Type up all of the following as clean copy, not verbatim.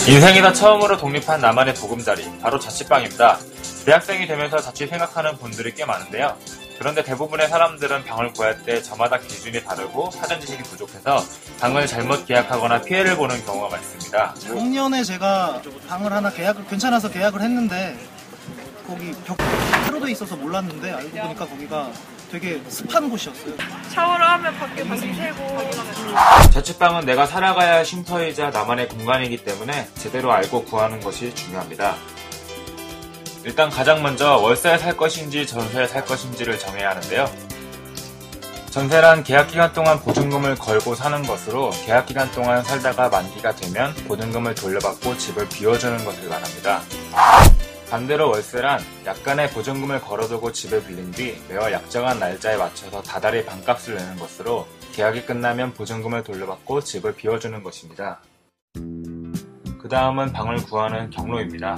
인생에서 처음으로 독립한 나만의 보금자리, 바로 자취방입니다. 대학생이 되면서 자취 생각하는 분들이 꽤 많은데요. 그런데 대부분의 사람들은 방을 구할 때 저마다 기준이 다르고 사전 지식이 부족해서 방을 잘못 계약하거나 피해를 보는 경우가 많습니다. 작년에 제가 방을 하나 괜찮아서 계약을 했는데 거기 벽으로 있어서 몰랐는데 알고 보니까 거기가 되게 습한 곳이었어요. 샤워를 하면 밖에 공기 새고. 자취방은 내가 살아가야 할 쉼터이자 나만의 공간이기 때문에 제대로 알고 구하는 것이 중요합니다. 일단 가장 먼저 월세에 살 것인지 전세에 살 것인지를 정해야 하는데요. 전세란 계약기간 동안 보증금을 걸고 사는 것으로 계약기간 동안 살다가 만기가 되면 보증금을 돌려받고 집을 비워주는 것을 말합니다. 반대로 월세란 약간의 보증금을 걸어두고 집을 빌린 뒤 매월 약정한 날짜에 맞춰서 다달이 반값을 내는 것으로 계약이 끝나면 보증금을 돌려받고 집을 비워주는 것입니다. 그 다음은 방을 구하는 경로입니다.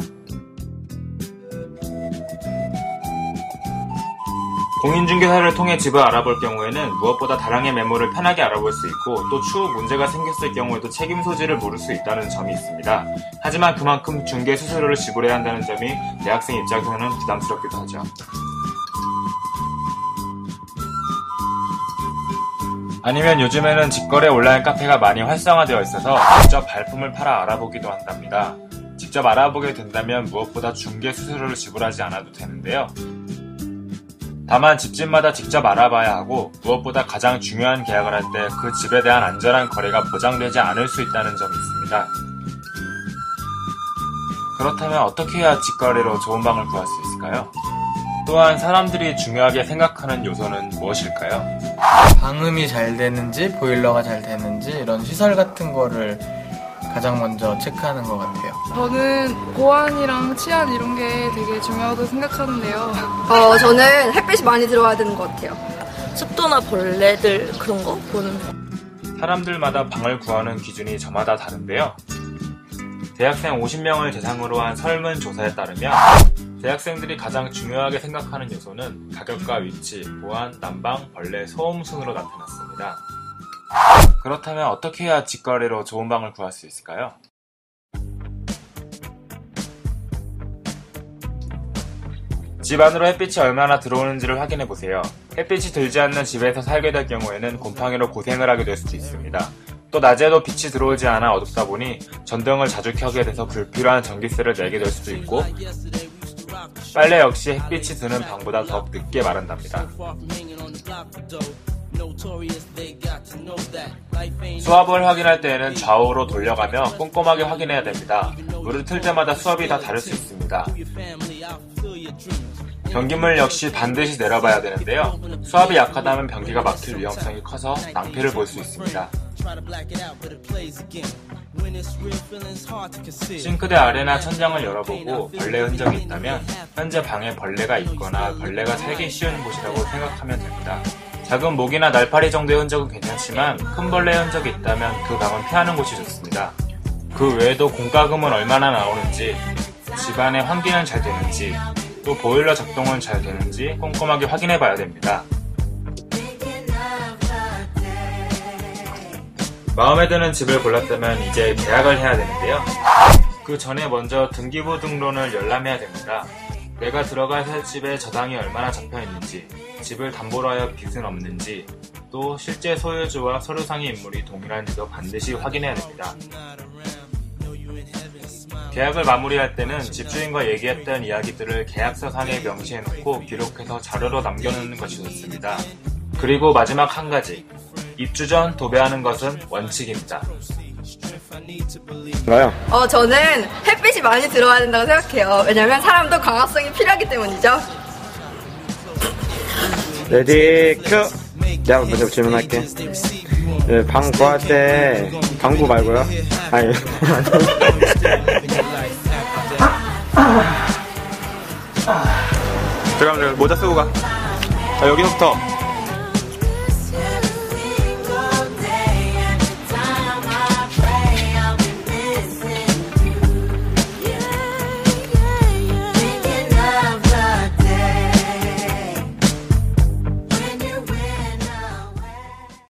공인중개사를 통해 집을 알아볼 경우에는 무엇보다 다량의 매물을 편하게 알아볼 수 있고 또 추후 문제가 생겼을 경우에도 책임 소지를 물을 수 있다는 점이 있습니다. 하지만 그만큼 중개 수수료를 지불해야 한다는 점이 대학생 입장에서는 부담스럽기도 하죠. 아니면 요즘에는 직거래 온라인 카페가 많이 활성화되어 있어서 직접 발품을 팔아 알아보기도 한답니다. 직접 알아보게 된다면 무엇보다 중개 수수료를 지불하지 않아도 되는데요. 다만 집집마다 직접 알아봐야 하고 무엇보다 가장 중요한 계약을 할 때 그 집에 대한 안전한 거래가 보장되지 않을 수 있다는 점이 있습니다. 그렇다면 어떻게 해야 직거래로 좋은 방을 구할 수 있을까요? 또한 사람들이 중요하게 생각하는 요소는 무엇일까요? 방음이 잘 되는지 보일러가 잘 되는지 이런 시설 같은 거를 가장 먼저 체크하는 것 같아요. 저는 보안이랑 치안 이런 게 되게 중요하다고 생각하는데요. 저는 햇빛이 많이 들어와야 되는 것 같아요. 습도나 벌레들 그런 거 보는 거. 사람들마다 방을 구하는 기준이 저마다 다른데요. 대학생 50명을 대상으로 한 설문조사에 따르면 대학생들이 가장 중요하게 생각하는 요소는 가격과 위치, 보안, 난방, 벌레, 소음 순으로 나타났습니다. 그렇다면 어떻게 해야 직거래로 좋은 방을 구할 수 있을까요? 집 안으로 햇빛이 얼마나 들어오는지를 확인해보세요. 햇빛이 들지 않는 집에서 살게 될 경우에는 곰팡이로 고생을 하게 될 수도 있습니다. 또 낮에도 빛이 들어오지 않아 어둡다 보니 전등을 자주 켜게 돼서 불필요한 전기세를 내게 될 수도 있고 빨래 역시 햇빛이 드는 방보다 더 늦게 마른답니다. 수압을 확인할 때에는 좌우로 돌려가며 꼼꼼하게 확인해야 됩니다. 물을 틀 때마다 수압이 다 다를 수 있습니다. 변기물 역시 반드시 내려봐야 되는데요. 수압이 약하다면 변기가 막힐 위험성이 커서 낭패를 볼 수 있습니다. 싱크대 아래나 천장을 열어보고 벌레 흔적이 있다면 현재 방에 벌레가 있거나 벌레가 살기 쉬운 곳이라고 생각하면 됩니다. 작은 모기나 날파리 정도의 흔적은 괜찮지만 큰 벌레 흔적이 있다면 그 방은 피하는 곳이 좋습니다. 그 외에도 공과금은 얼마나 나오는지, 집안의 환기는 잘 되는지, 또 보일러 작동은 잘 되는지 꼼꼼하게 확인해 봐야 됩니다. 마음에 드는 집을 골랐다면 이제 계약을 해야 되는데요. 그 전에 먼저 등기부 등본을 열람해야 됩니다. 내가 들어갈 살 집에 저당이 얼마나 잡혀있는지, 집을 담보로 하여 빚은 없는지, 또 실제 소유주와 서류상의 인물이 동일한지도 반드시 확인해야 됩니다. 계약을 마무리할 때는 집주인과 얘기했던 이야기들을 계약서상에 명시해놓고 기록해서 자료로 남겨놓는 것이 좋습니다. 그리고 마지막 한 가지, 입주 전 도배하는 것은 원칙입니다. 저는 햇빛이 많이 들어와야 된다고 생각해요. 왜냐면 사람도 광합성이 필요하기 때문이죠. 레디 큐! 내가 먼저 질문할게. 방 구할 때 방구 말고요? 아니 잠깐만요. 모자 쓰고 가. 여기서부터